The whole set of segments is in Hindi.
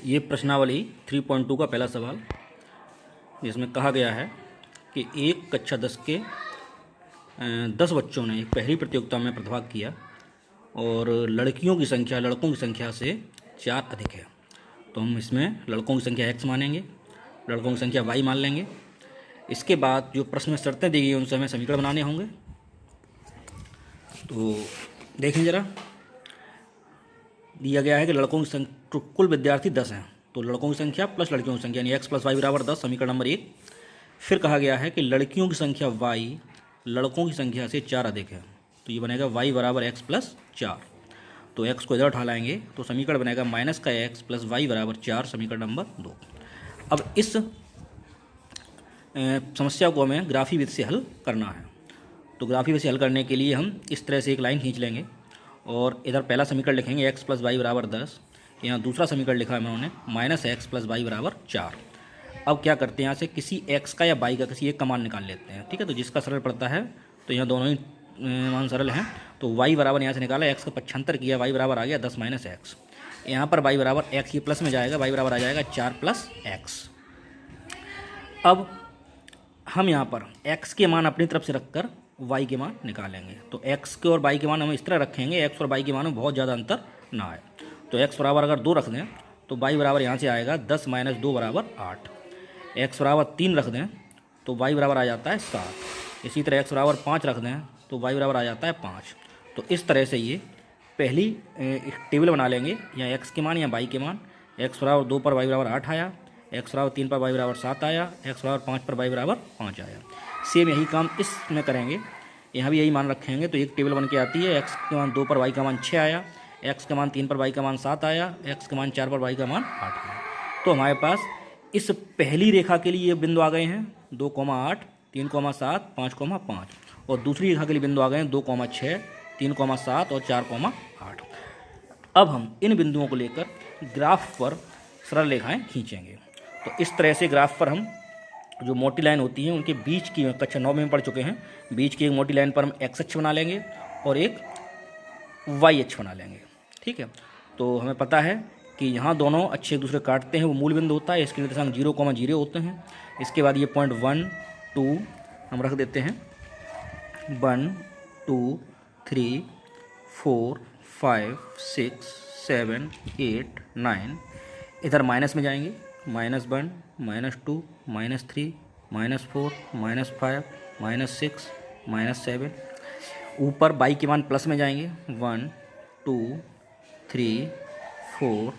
ये प्रश्नावली 3.2 का पहला सवाल, जिसमें कहा गया है कि एक कक्षा 10 के 10 बच्चों ने एक पहली प्रतियोगिता में प्रतिभाग किया और लड़कियों की संख्या लड़कों की संख्या से 4 अधिक है। तो हम इसमें लड़कों की संख्या x मानेंगे, लड़कों की संख्या y मान लेंगे। इसके बाद जो प्रश्न में शर्तें दी गई उनसे हमें समीकरण बनाने होंगे। तो देखें ज़रा, दिया गया है कि लड़कों की संख्या तो कुल विद्यार्थी 10 हैं, तो लड़कों की संख्या प्लस लड़कियों की संख्या यानी x + y = 10, समीकरण नंबर 1। फिर कहा गया है कि लड़कियों की संख्या y लड़कों की संख्या से 4 अधिक है, तो ये बनेगा y = x + 4। तो x को इधर उठा लाएंगे तो समीकरण बनेगा -x + y = 4, समीकरण नंबर 2। अब इस समस्या को हमें ग्राफी विधि से हल करना है। तो ग्राफी विधि से हल करने के लिए हम इस तरह से एक लाइन खींच लेंगे और इधर पहला समीकरण लिखेंगे x + y = 10। यहाँ दूसरा समीकरण लिखा है उन्होंने -x + y = 4। अब क्या करते हैं, यहाँ से किसी x का या y का किसी एक का मान निकाल लेते हैं। ठीक है, तो जिसका सरल पड़ता है तो यहाँ दोनों ही मान सरल हैं। तो y बराबर यहाँ से निकाला, x का 75 किया, y बराबर आ गया 10 - x। यहाँ पर y बराबर x, ये प्लस में जाएगा, y बराबर आ जाएगा 4 + x। अब हम यहाँ पर x के मान अपनी तरफ से रखकर y के मान निकालेंगे। तो x के और y के मान हम इस तरह रखेंगे x और y के मान में बहुत ज़्यादा अंतर ना आए। तो x बराबर अगर 2 रख दें तो y बराबर यहाँ से आएगा 10 - 2 = 8। x बराबर 3 रख दें तो y बराबर आ जाता है 7। इसी तरह x बराबर 5 रख दें तो y बराबर आ जाता है 5। तो इस तरह से ये पहली एक टेबल बना लेंगे, या x के मान या y के मान। x बराबर 2 पर y बराबर 8 आया, x बराबर 3 पर y बराबर 7 आया, x बराबर 5 पर y बराबर 5 आया। सेम यही काम इसमें करेंगे, यहाँ भी यही मान रखेंगे तो एक टेबल बन के आती है। x के मान 2 पर y का मान 6 आया, x के मान 3 पर y का मान 7 आया, x के मान 4 पर y का मान 8 आया। तो हमारे पास इस पहली रेखा के लिए ये बिंदु आ गए हैं 2, 8, 3, 7, 5, 5, और दूसरी रेखा के लिए बिंदु आ गए हैं 2, 6, 3, 7 और 4, 8। अब हम इन बिंदुओं को लेकर ग्राफ पर सरल रेखाएं खींचेंगे। तो इस तरह से ग्राफ पर हम जो मोटी लाइन होती है उनके बीच की, कक्षा 9 में पढ़ चुके हैं, बीच की एक मोटी लाइन पर हम x अक्ष बना लेंगे और एक y अक्ष बना लेंगे। ठीक है, तो हमें पता है कि यहाँ दोनों अच्छे एक दूसरे काटते हैं, वो मूल बिंदु होता है। इसके निर्देशांक 0, 0 होते हैं। इसके बाद ये पॉइंट 1, 2 हम रख देते हैं। 1, 2, 3, 4, 5, 6, 7, 8, 9। इधर माइनस में जाएंगे, -1, -2, -3, -4, -5, -6, -7। ऊपर y के मान प्लस में जाएंगे, 1, 2, 3, 4,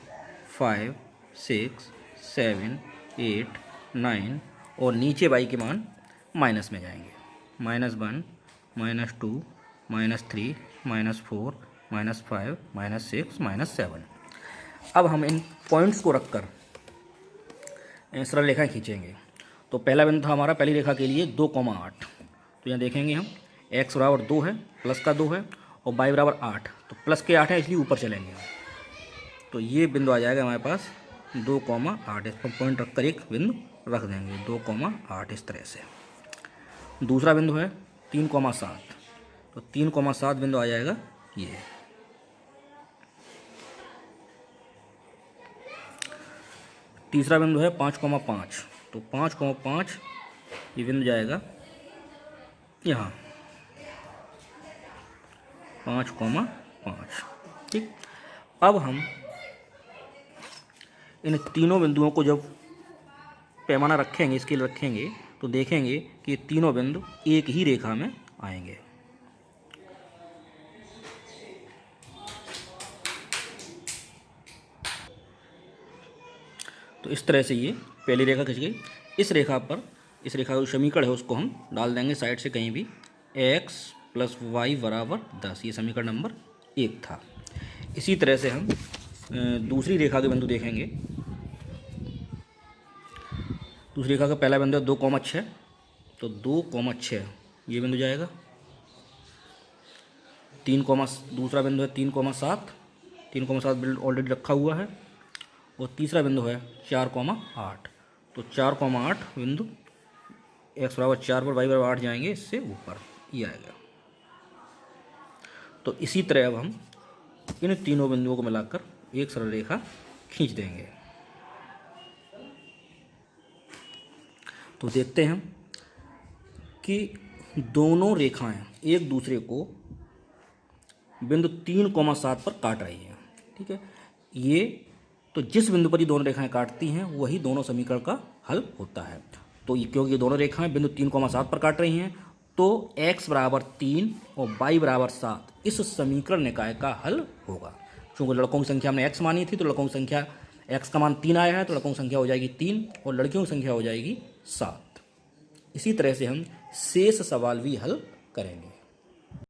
5, 6, 7, 8, 9, और नीचे y के मान माइनस में जाएंगे, -1, -2, -3, -4, -5, -6, -7। अब हम इन पॉइंट्स को रखकर सरल रेखाएं खींचेंगे। तो पहला बिंदु था हमारा पहली रेखा के लिए 2, 8। तो यहाँ देखेंगे हम x बराबर 2 है, प्लस का 2 है, और y बराबर 8। तो प्लस के 8 है इसलिए ऊपर चलेंगे। तो ये बिंदु आ जाएगा हमारे पास 2, 8। इस पर पॉइंट रखकर एक बिंदु रख देंगे 2, 8 इस तरह से। दूसरा बिंदु है 3, 7। तो 3, 7 बिंदु आ जाएगा ये। तीसरा बिंदु है 5, 5। तो 5, 5 ये बिंदु जाएगा यहाँ 5, 5। ठीक, अब हम इन तीनों बिंदुओं को जब पैमाना रखेंगे, स्केल रखेंगे, तो देखेंगे कि तीनों बिंदु एक ही रेखा में आएंगे। तो इस तरह से ये पहली रेखा खिंच गई। इस रेखा पर, इस रेखा का जो समीकरण है उसको हम डाल देंगे साइड से कहीं भी, x + y = 10। ये समीकरण नंबर 1 था। इसी तरह से हम दूसरी रेखा के बिंदु देखेंगे। दूसरी रेखा का पहला बिंदु है 2, 6। तो 2, 6 ये बिंदु जाएगा। दूसरा बिंदु है 3, 7। 3, 7 बिंदु ऑलरेडी रखा हुआ है। और तीसरा बिंदु है 4, 8। तो 4, 8 बिंदु x बराबर 4 पर y बराबर 8 जाएंगे, इससे ऊपर ये आएगा। तो इसी तरह अब हम इन तीनों बिंदुओं को मिलाकर एक सरल रेखा खींच देंगे। तो देखते हैं कि दोनों रेखाएं एक दूसरे को बिंदु 3,7 पर काट रही हैं। ठीक है, ये तो जिस बिंदु पर ये दोनों रेखाएं काटती हैं वही दोनों समीकरण का हल होता है। तो क्योंकि ये दोनों रेखाएं बिंदु 3,7 पर काट रही हैं तो x बराबर 3 और y बराबर 7 इस समीकरण निकाय का हल होगा। क्योंकि लड़कों की संख्या हमने x मानी थी तो लड़कों की संख्या x का मान 3 आया है तो लड़कों की संख्या हो जाएगी 3 और लड़कियों की संख्या हो जाएगी 7। इसी तरह से हम शेष सवाल भी हल करेंगे।